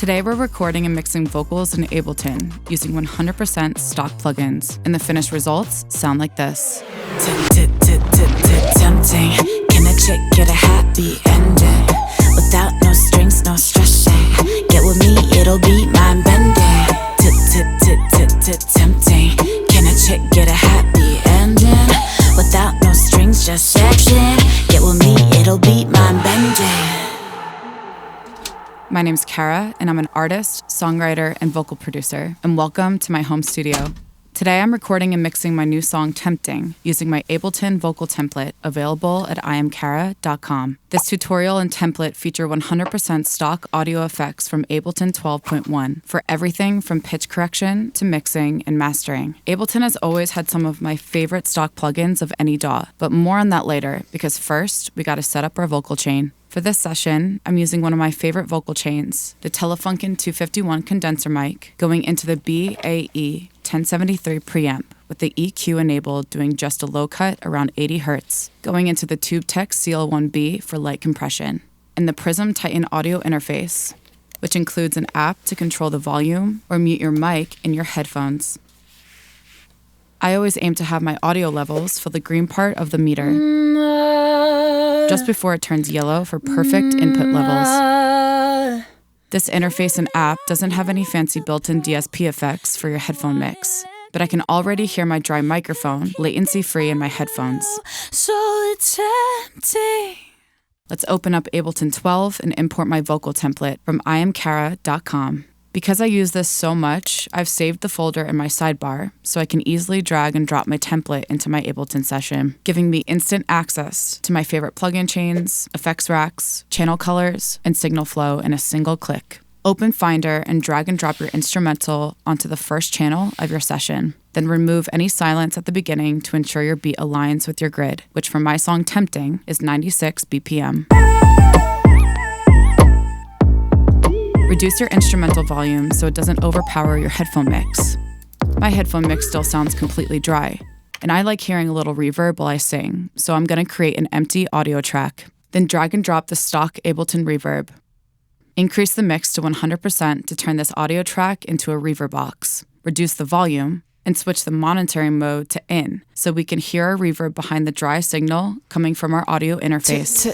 Today we're recording and mixing vocals in Ableton using 100% stock plugins, and the finished results sound like this. Tempting, can a chick get a happy ending? Without no strings, no stressing. Get with me, it'll be mind bending. Tempting, can a chick get a happy ending? Without no strings, just section. Get with me, it'll be mind bending. My name's KARRA, and I'm an artist, songwriter, and vocal producer, and welcome to my home studio. Today I'm recording and mixing my new song Tempting using my Ableton Vocal Template available at IamKarra.com. This tutorial and template feature 100% stock audio effects from Ableton 12.1 for everything from pitch correction to mixing and mastering. Ableton has always had some of my favorite stock plugins of any DAW, but more on that later because first we gotta set up our vocal chain. For this session, I'm using one of my favorite vocal chains, the Telefunken 251 condenser mic, going into the BAE 1073 preamp with the EQ enabled doing just a low cut around 80 Hz, going into the TubeTech CL1B for light compression, and the Prism Titan audio interface, which includes an app to control the volume or mute your mic in your headphones. I always aim to have my audio levels fill the green part of the meter, just before it turns yellow for perfect input levels. This interface and app doesn't have any fancy built-in DSP effects for your headphone mix, but I can already hear my dry microphone latency-free in my headphones. So tempting. Let's open up Ableton 12 and import my vocal template from IamKarra.com. Because I use this so much, I've saved the folder in my sidebar so I can easily drag and drop my template into my Ableton session, giving me instant access to my favorite plugin chains, effects racks, channel colors, and signal flow in a single click. Open Finder and drag and drop your instrumental onto the first channel of your session. Then remove any silence at the beginning to ensure your beat aligns with your grid, which for my song Tempting is 96 BPM. Reduce your instrumental volume so it doesn't overpower your headphone mix. My headphone mix still sounds completely dry, and I like hearing a little reverb while I sing, so I'm going to create an empty audio track. Then drag and drop the stock Ableton reverb. Increase the mix to 100% to turn this audio track into a reverb box. Reduce the volume, and switch the monitoring mode to in, so we can hear our reverb behind the dry signal coming from our audio interface.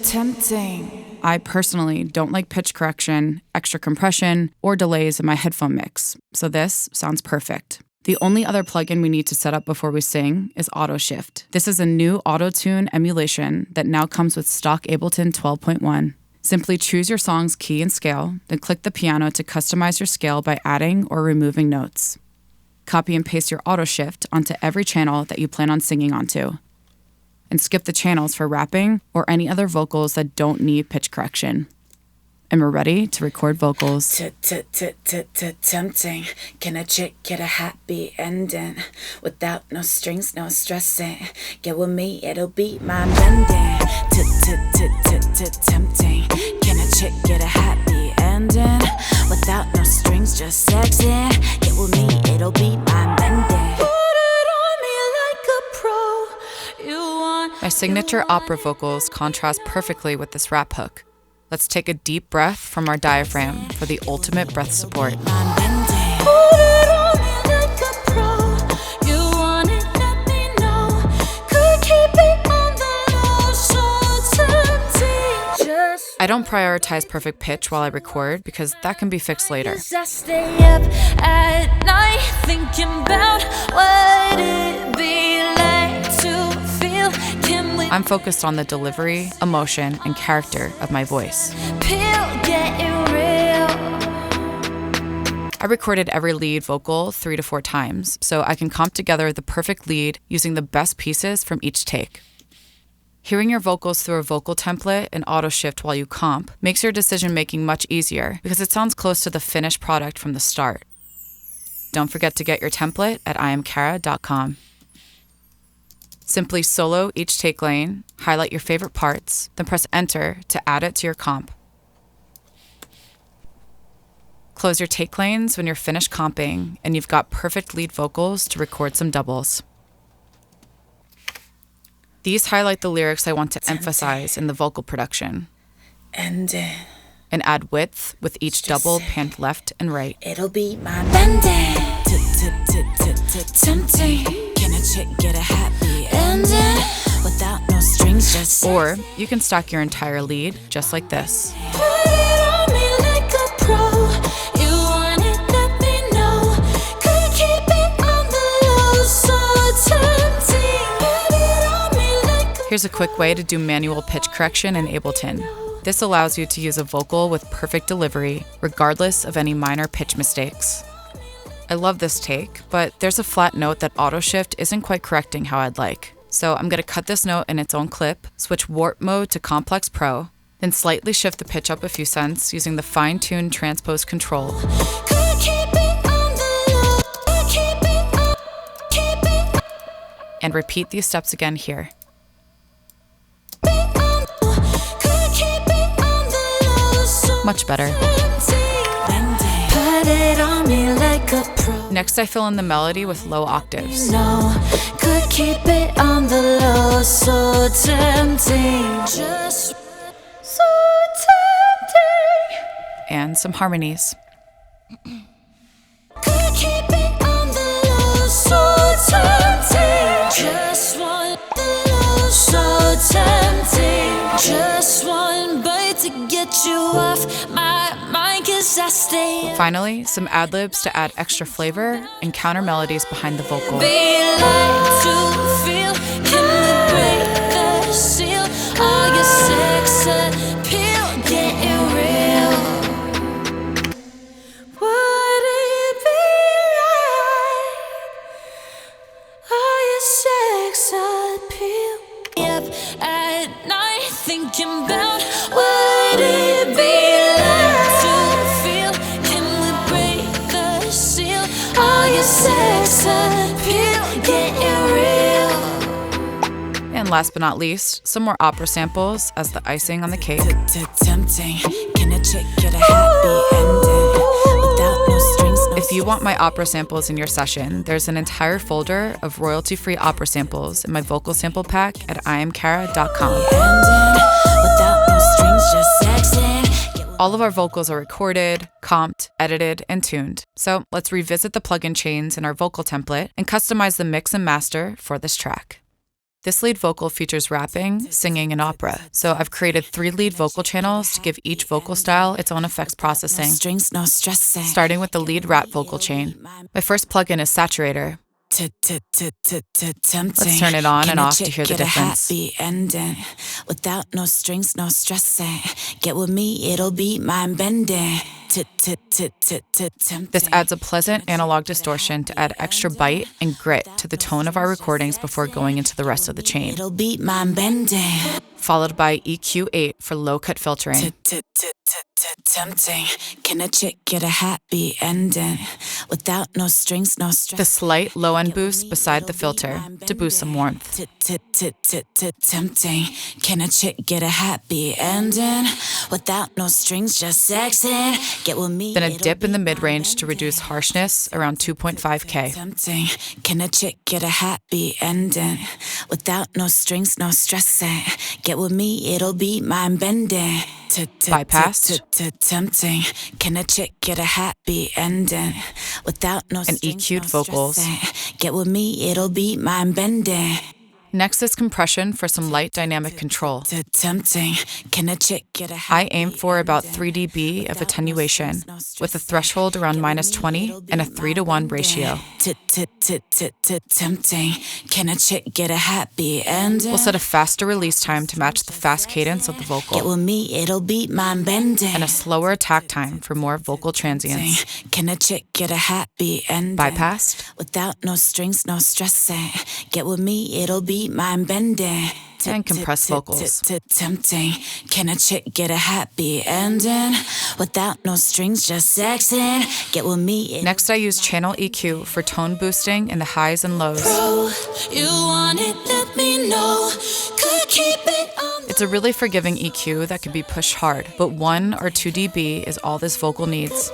Tempting. I personally don't like pitch correction, extra compression, or delays in my headphone mix, so this sounds perfect. The only other plugin we need to set up before we sing is Auto Shift. This is a new auto-tune emulation that now comes with stock Ableton 12.1. Simply choose your song's key and scale, then click the piano to customize your scale by adding or removing notes. Copy and paste your Auto Shift onto every channel that you plan on singing onto, and skip the channels for rapping or any other vocals that don't need pitch correction. And we're ready to record vocals. Tempting, can a chick get a happy ending? Without no strings, no stressing. Get with me, it'll be mind bending. Tempting, can a chick get a happy ending? Without no strings, just sexy. Get with me, it'll be mind bending. My signature opera vocals contrast perfectly with this rap hook. Let's take a deep breath from our diaphragm for the ultimate breath support. I don't prioritize perfect pitch while I record because that can be fixed later. I stay up at night thinking about what it'd be like to feel. I'm focused on the delivery, emotion, and character of my voice. I recorded every lead vocal 3 to 4 times, so I can comp together the perfect lead using the best pieces from each take. Hearing your vocals through a vocal template and auto shift while you comp makes your decision-making much easier because it sounds close to the finished product from the start. Don't forget to get your template at IamKarra.com. Simply solo each take lane, highlight your favorite parts, then press Enter to add it to your comp. Close your take lanes when you're finished comping and you've got perfect lead vocals to record some doubles. These highlight the lyrics I want to emphasize in the vocal production. And and add width with each double panned left and right. It'll be my bending. Tempting. Can a chick get a happy ending without no strings? Just Or you can stock your entire lead just like this. put it on me like a pro. You want it, let me know. Could keep it on the low, so tempting. Put it on me like a Here's a quick way to do manual pitch correction in Ableton. This allows you to use a vocal with perfect delivery, regardless of any minor pitch mistakes. I love this take, but there's a flat note that AutoShift isn't quite correcting how I'd like. So I'm going to cut this note in its own clip, switch warp mode to Complex Pro, then slightly shift the pitch up a few cents using the fine-tuned transpose control, could keep it on the low. Could keep it on, keep it and repeat these steps again here. on, could keep it on the low, so Much better. tempting. Put it on me like a pro. Next, I fill in the melody with low octaves No, could keep it on the low, so tempting. Just so tempting. and some harmonies. Could keep it on the low, so tempting. Just want the low, so tempting. Just one bite to get you off my mind, 'cause I stay up. Finally, some Adlibs to add extra flavor and counter melodies behind the vocal. Be like to feel, can we break the seal? All your sex appeal, getting real. Would it be like all your sex appeal? Up at night thinking about would it be like to feel, can we break the seal? All your sex appeal, getting real. And last but not least, some more opera samples as the icing on the cake. Tempting. Can a chick get a happy ending without no strings? No If you want my opera samples in your session, there's an entire folder of royalty-free opera samples in my vocal sample pack at IamKarra.com. ending without no strings, just sexing. All of our vocals are recorded, comped, edited, and tuned. So let's revisit the plugin chains in our vocal template and customize the mix and master for this track. This lead vocal features rapping, singing, and opera. So I've created 3 lead vocal channels to give each vocal style its own effects processing, Strings, no stressing. starting with the lead rap vocal chain. My first plugin is Saturator. Tempting. Let's turn it on and Can a off to chick hear the get a difference. happy ending without no strings, no stressing. Get with me, it'll be mind bending. This adds a pleasant analog distortion to add extra bite and grit to the tone of our recordings before going into the rest of the chain, It'll be mind bending. followed by EQ8 for low-cut filtering. Tempting. Can a chick get a happy ending without no strings, no stress? The slight low-end boost beside the filter to boost some warmth. Tempting. Can a chick get a happy ending without no strings, just sexing? Get with me. Then a dip in the mid-range to reduce harshness around 2.5K. Tempting. Can a chick get a happy ending without no strings, no stressing? Get with me, it'll be mind bending. Bypassed. Tempting. Can a chick get a happy ending without no And strings, EQ'd no vocals. stressing? Get with me, it'll be mind bending. Next is compression for some light dynamic control. Tempting. Can a chick get a I happy aim for about 3 dB of attenuation, with a threshold around -20 and a 3-to-1 ratio. Tempting. Can a chick get a happy ending? We'll set a faster release time to match the fast cadence of the Get vocal, with me, it'll be mind bending. and a slower attack time for more vocal transients. Can a chick get a happy ending? Bypassed. Without no strings, no stressing. Get with me, it'll be mind bending. And compressed vocals. Tempting. Can a chick get a happy ending without no strings, just sexing? Get with me. Next, I use channel EQ for tone boosting in the highs and lows. You want it, let me know. Could keep it on. It's a really forgiving EQ that can be pushed hard, but 1 or 2 dB is all this vocal needs.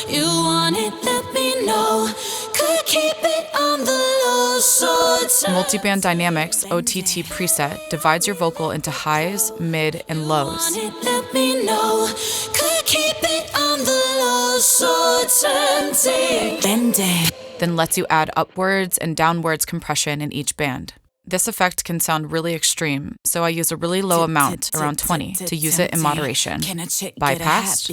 You want it, let me know. Could keep it on the low, Multiband Dynamics OTT preset divides your vocal into highs, mid, and lows. Let me know. Could keep it on the low, so tempting. Bending. Then lets you add upwards and downwards compression in each band. This effect can sound really extreme, so I use a really low amount, around 20, to use it in moderation. Bypassed.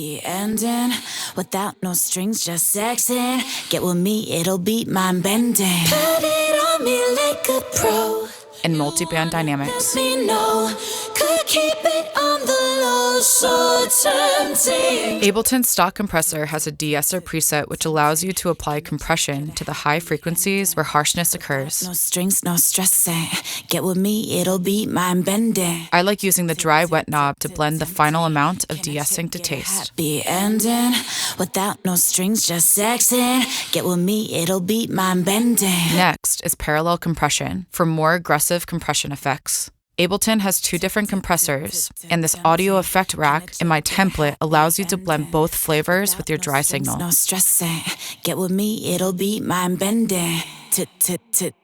Without no strings, just sexing. Get with me, it'll beat mind bending. Put it on me like a pro. In Multiband Dynamics. Let me know. Could keep it on the low, so tempting. Ableton's stock compressor has a De-Esser preset which allows you to apply compression to the high frequencies where harshness occurs. No strings, no stressing. Get with me, it'll beat mind bending. I like using the dry wet knob to blend the final amount of de-essing to taste. Happy ending. Without no strings, just sexing. Get with me, it'll beat mind bending. Next is parallel compression for more aggressive compression effects. Ableton has two different compressors, and this audio effect rack in my template allows you to blend both flavors with your dry signal. No stressing. Get with me, it'll beat mind bending. Tempting.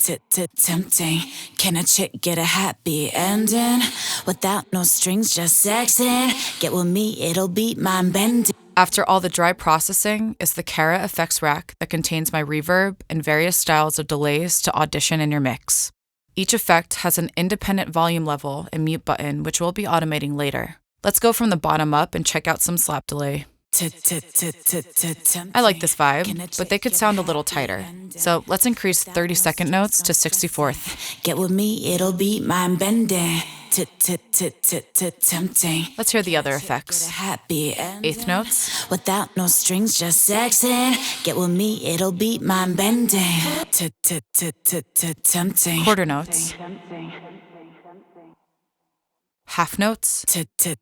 Can a chick get a happy ending? Without no strings, just sexing. Get with me, it'll beat mind bending. After all the dry processing is the KARRA effects rack that contains my reverb and various styles of delays to audition in your mix. Each effect has an independent volume level and mute button, which we'll be automating later. Let's go from the bottom up and check out some slap delay. I like this vibe, but they could sound a little tighter. So let's increase 30-second notes to 64th. Get with me, it'll beat mind bending. Tempting. Let's hear the other effects. Eighth notes. Without no strings, just sexing. Get with me, it'll beat mind bending. Tempting. Quarter notes. Half notes. Tempting.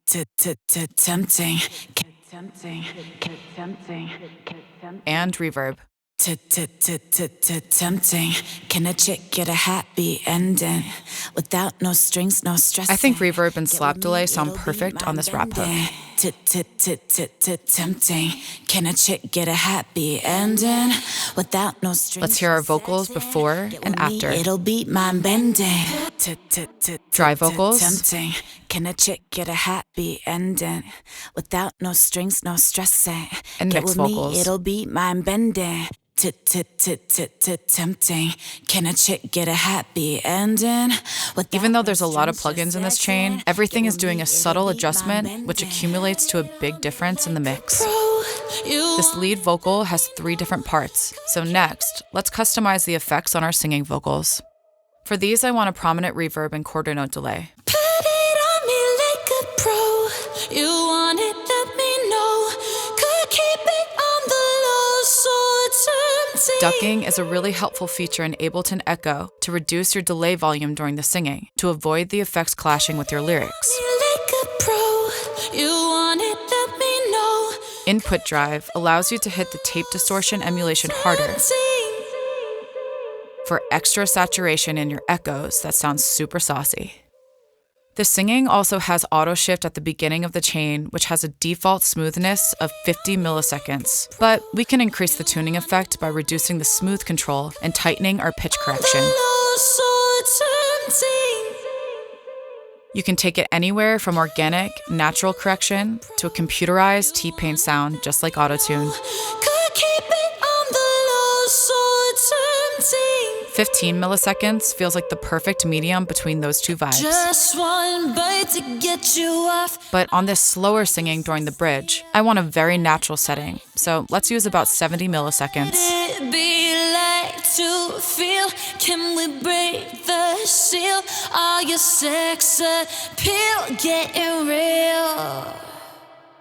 And reverb. Tempting. Can a chick get a happy ending? Without no strings, no stress. I think reverb and slap delay sound perfect on this rap hook. Tempting. Can a chick get a happy ending? Without no strings. Let's hear our vocals before and after. It'll beat mind bending. Dry vocals. Tempting. Can a chick get a happy ending? Without no strings, no stressing. And mixed vocals. It'll beat mind bending. Tempting. Can a chick get a happy ending? Even though there's a lot of plugins in this chain, everything is doing a subtle adjustment, which accumulates to a big difference in the mix. This lead vocal has 3 different parts. So next, let's customize the effects on our singing vocals. For these, I want a prominent reverb and quarter note delay. Put it on me like a pro. You want it, let me know. Could keep it on the low, so tempting. Ducking is a really helpful feature in Ableton Echo to reduce your delay volume during the singing, to avoid the effects clashing with your lyrics. Like a pro. You want it, let me know. Input drive allows you to hit the tape distortion emulation harder for extra saturation in your echoes that sounds super saucy. The singing also has auto shift at the beginning of the chain, which has a default smoothness of 50 milliseconds. But we can increase the tuning effect by reducing the smooth control and tightening our pitch correction. You can take it anywhere from organic, natural correction to a computerized T-Pain sound, just like autotune. 15 milliseconds feels like the perfect medium between those two vibes. Just one bite to get you off. But on this slower singing during the bridge, I want a very natural setting. So let's use about 70 milliseconds. It be like to feel? Can we break the seal? Are your sex appeal getting real?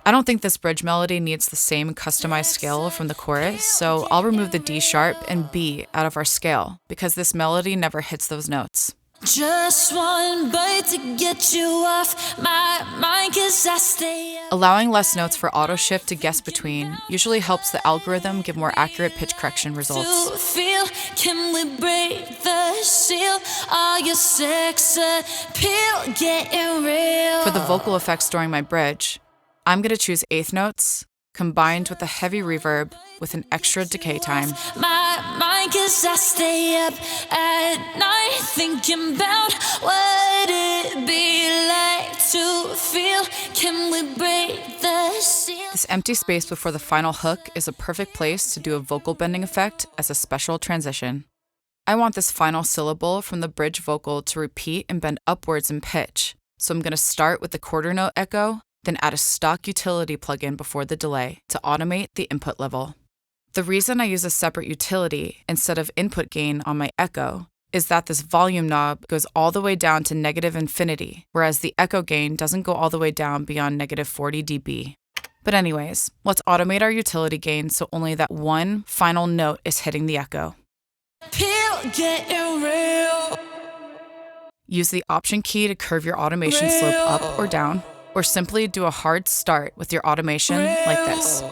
I don't think this bridge melody needs the same customized scale from the chorus, so I'll remove the D sharp and B out of our scale, because this melody never hits those notes. Just one bite to get you off my mind, 'cause I stay up. Allowing less notes for auto shift to guess between usually helps the algorithm give more accurate pitch correction results. To feel, can we break the seal? Are your sex appeal getting real? For the vocal effects during my bridge, I'm going to choose eighth notes, combined with a heavy reverb with an extra decay time. My mind, 'cause I stay up at night thinking about what it'd be like to feel. Can we break the seal? This empty space before the final hook is a perfect place to do a vocal bending effect as a special transition. I want this final syllable from the bridge vocal to repeat and bend upwards in pitch, so I'm going to start with the quarter note echo, then add a stock utility plugin before the delay to automate the input level. The reason I use a separate utility instead of input gain on my echo is that this volume knob goes all the way down to -infinity, whereas the echo gain doesn't go all the way down beyond -40 dB. But anyways, let's automate our utility gain so only that one final note is hitting the echo. Peel, getting real. Use the Option key to curve your automation slope up or down, or simply do a hard start with your automation like this.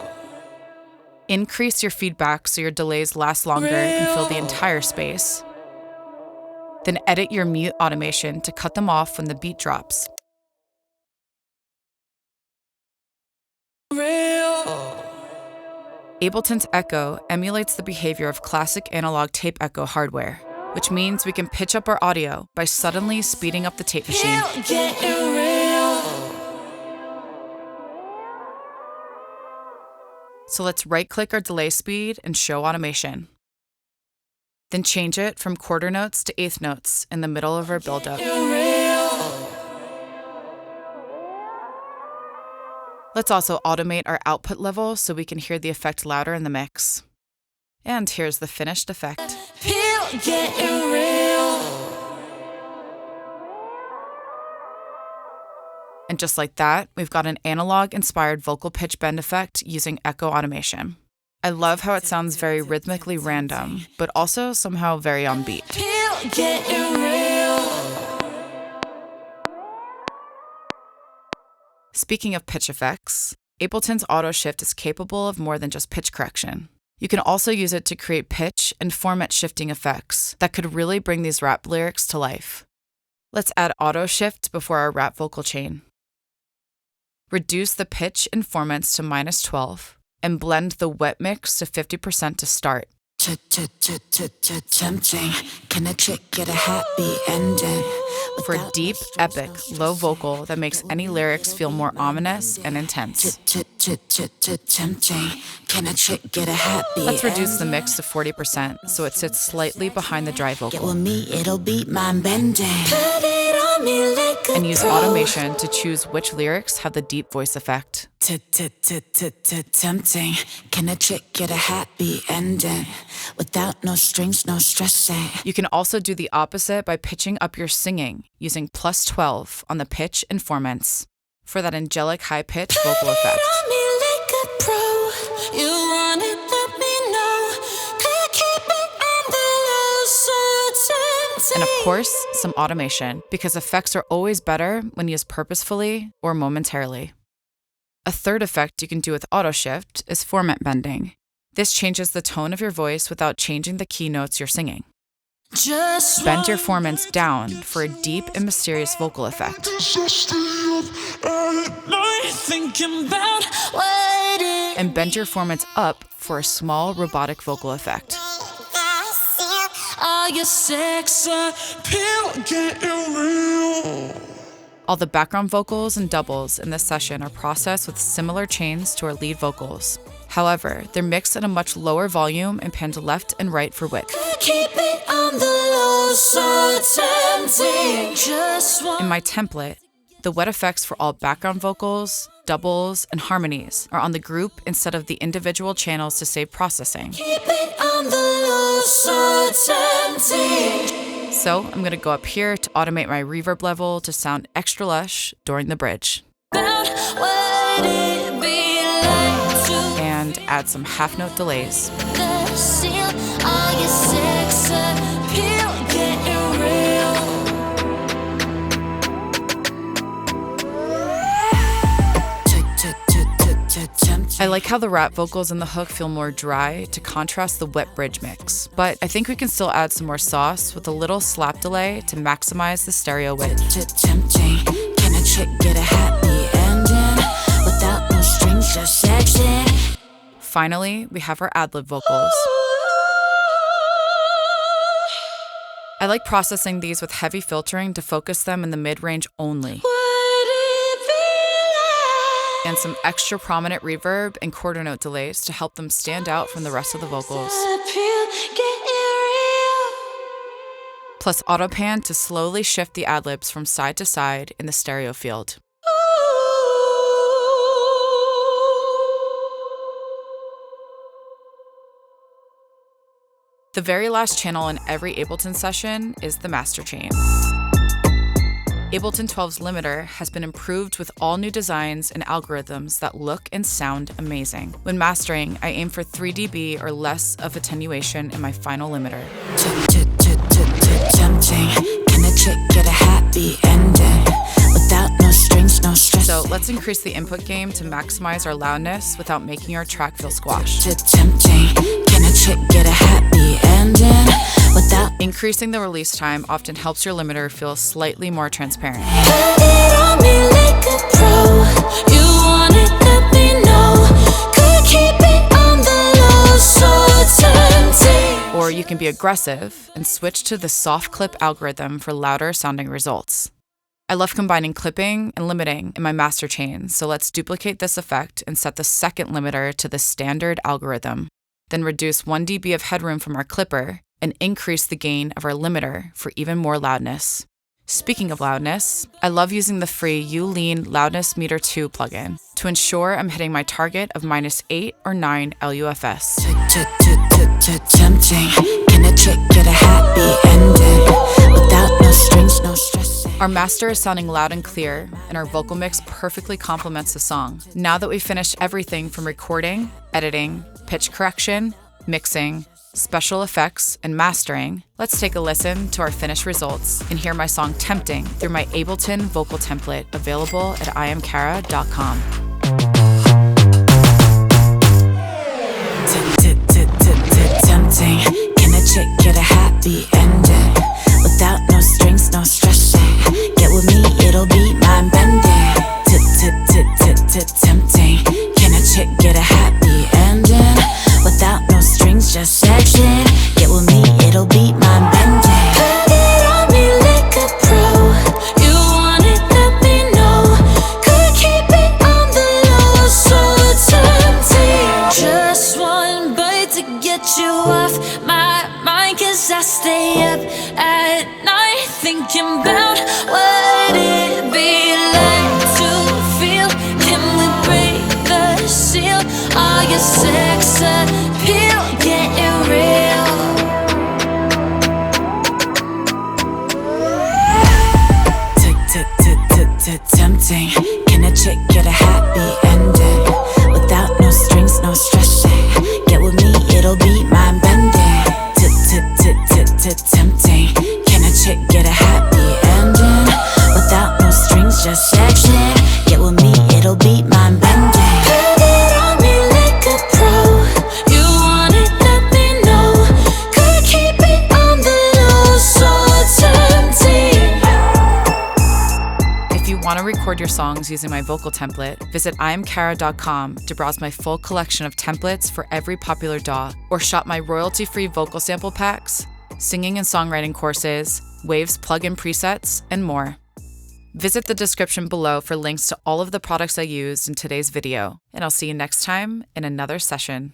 Increase your feedback so your delays last longer and fill the entire space. Then edit your mute automation to cut them off when the beat drops. Ableton's Echo emulates the behavior of classic analog tape echo hardware, which means we can pitch up our audio by suddenly speeding up the tape machine. So let's right-click our delay speed and show automation. Then change it from quarter notes to eighth notes in the middle of our build-up. Let's also automate our output level so we can hear the effect louder in the mix. And here's the finished effect. And just like that, we've got an analog-inspired vocal pitch bend effect using echo automation. I love how it sounds very rhythmically random, but also somehow very on beat. Speaking of pitch effects, Ableton's Auto Shift is capable of more than just pitch correction. You can also use it to create pitch and format shifting effects that could really bring these rap lyrics to life. Let's add Auto Shift before our rap vocal chain. Reduce the pitch and formants to -12 and blend the wet mix to 50% to start. Tempting. Can a chick get a happy ending? For a deep, epic, low vocal that makes any lyrics feel more ominous and intense. Tempting. Can a chick get a happy Let's reduce the mix to 40% so it sits slightly behind the dry Get vocal. with me, it'll be mind bending. Put it on me like a And use pro. automation to choose which lyrics have the deep voice effect. Tempting. Can a chick get a happy ending? Without no strings, no stressing. You can also do the opposite by pitching up your singing using +12 on the pitch and formants for that angelic high-pitched vocal effect. On me like a pro. You want it, let me know. Could keep it on the low, so tempting. And of course, some automation, because effects are always better when used purposefully or momentarily. A third effect you can do with Auto Shift is format bending. This changes the tone of your voice without changing the key notes you're singing. Just Bend your formants down for a deep and mysterious vocal effect. thinking about what it And bend your formants up for a small robotic vocal effect. all your sex appeal getting real. All the background vocals and doubles in this session are processed with similar chains to our lead vocals. However, they're mixed at a much lower volume and panned left and right for width. Keep it on the low, so tempting. Just one. In my template, the wet effects for all background vocals, doubles, and harmonies are on the group instead of the individual channels to save processing. Keep it on the low, so tempting. So I'm gonna go up here to automate my reverb level to sound extra lush during the bridge. About what it be like to And add some half-note delays. the seal. All your sex appeal getting real. I like how the rap vocals in the hook feel more dry to contrast the wet bridge mix, but I think we can still add some more sauce with a little slap delay to maximize the stereo width. Tempting. Can a chick get a happy ending? Without no strings, strings, just section. Finally, we have our Adlib vocals. I like processing these with heavy filtering to focus them in the mid-range only. And some extra prominent reverb and quarter note delays to help them stand out from the rest of the vocals. Plus auto pan to slowly shift the adlibs from side to side in the stereo field. The very last channel in every Ableton session is the master chain. Ableton 12's limiter has been improved with all new designs and algorithms that look and sound amazing. When mastering, I aim for 3 dB or less of attenuation in my final limiter. Tempting. Can a chick get a happy ending without no strings, no stress? So let's increase the input gain to maximize our loudness without making our track feel squashed. Tempting. Can a chick get a happy ending without? Increasing the release time often helps your limiter feel slightly more transparent. Put it on me like a pro. You want it, let me know. Could keep it on the low, so tempting. Or you can be aggressive and switch to the soft clip algorithm for louder sounding results. I love combining clipping and limiting in my master chain, so let's duplicate this effect and set the second limiter to the standard algorithm. Then reduce 1 dB of headroom from our clipper and increase the gain of our limiter for even more loudness. Speaking of loudness, I love using the free uLean Loudness Meter 2 plugin to ensure I'm hitting my target of -8 or 9 LUFS. Tempting. Can a chick get a happy ending without no strings, no stress? Our master is sounding loud and clear, and our vocal mix perfectly complements the song. Now that we've finished everything from recording, editing, pitch correction, mixing, special effects, and mastering, let's take a listen to our finished results and hear my song Tempting through my Ableton Vocal Template available at IamKarra.com. Tempting. Can a chick get a happy ending without no strings, no stressing? Get with me, it'll be mind bending. Tempting. Can a chick get a happy ending without no strings, just section? Get with me, it'll be mind bending. Put it on me like a pro. You want it, let me know. Could keep it on the low, so tempting. Just one bite to get you off my mind, 'cause I stay up at night thinking about what it'd be like to feel. Can we break the seal? Are your sex appeal getting real? Tempting. Can a chick get a happy ending without no strings, no stressing? Get with me, it'll be mind bending. Tempting. Can a chick get a happy ending without no strings, just section? Get with me, it'll be mind bending. Put it on me like a pro. You want it, let me know. Could keep it on the low, so tempting. If you want to record your songs using my vocal template, visit IamKarra.com to browse my full collection of templates for every popular DAW, or shop my royalty-free vocal sample packs, singing and songwriting courses, Waves plugin presets, and more. Visit the description below for links to all of the products I used in today's video, and I'll see you next time in another session.